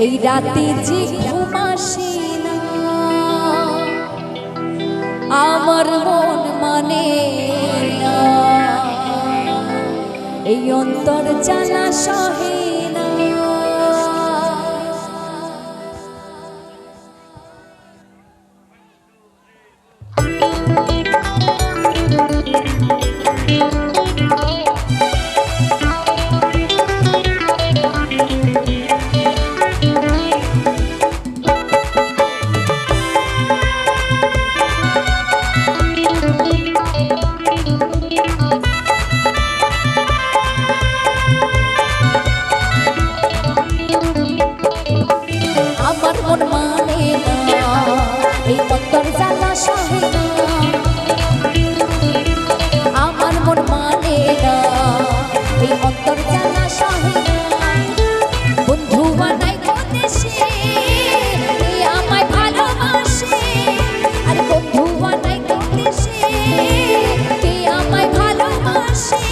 এই রাতে যে ঘুম আসে না, আমার মন মানে না, এই অন্তর জ্বালা সহে না। আমার মন মানে না, এই অন্তর জ্বালা সহে না, আমার মন মানে না, এই অন্তর জ্বালা সহে না। বন্ধু বানাই দেশে আমায় ভালোবাসে, আর বন্ধু বানাই দেশে আমায় ভালোবাসে,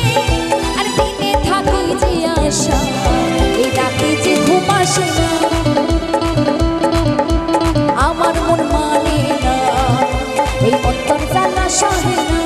আর দিনে থাকি যে আশা, এই রাতে যে ঘুম আসে না, আমার মন মানে না, এই অন্তর জ্বালা সহে না।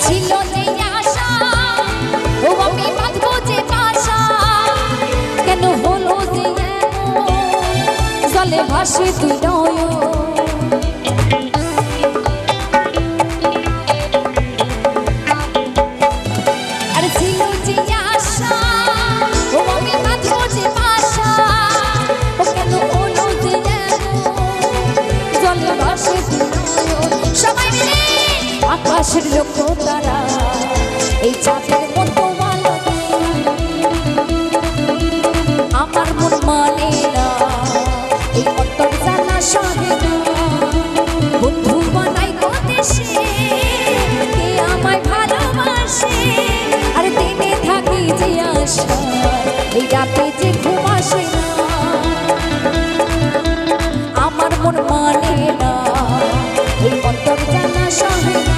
ছিল যে আশা, ও আমি বাঁধবো যে বাসা, কেন হলো যে জলে ভাসে তুই নয়ন। আর ছিল যে আশা, ও আমি বাঁধবো যে বাসা, ও কেন হলো যে জলে ভাসে তুই নয়ন। সবাই মিলে আকাশের লক্ষ্য তারা, এই চাঁদের মতো ভালো, আমার মন মানে না, এই অন্তর জ্বালা সহে না। বন্ধু বানাই দেশে কে আমায় ভালোবাসে, আর দিনে থাকি যে আশা, এই রাতে যে ঘুম আসে না, আমার মন মানে না, এই অন্তর জ্বালা সহে না।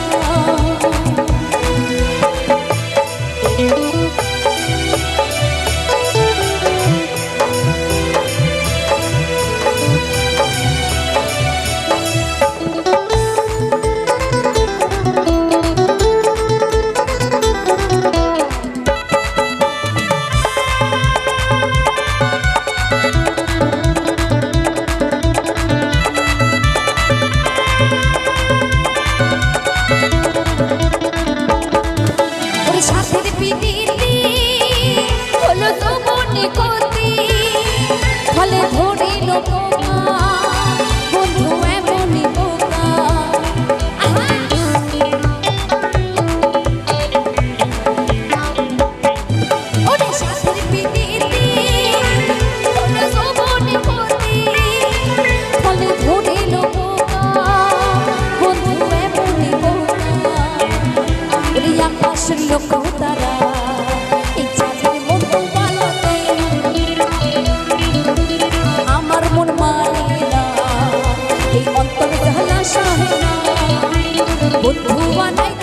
সাথের পিটিতি হলো তো মনে কতি, ফলে ধরিল পোকা, বন্ধু এমনই পোকা। ওরে সাথের পিটিতি হলো তো মনে কতি, ফলে ধরিল পোকা, বন্ধু এমনই পোকা। ওরে আকাশের লক্ষ্য তারা, এই চাঁদের মতো ভালো, আমার মন মানে না, এই অন্তর জ্বালা সহে না। বন্ধু বানাই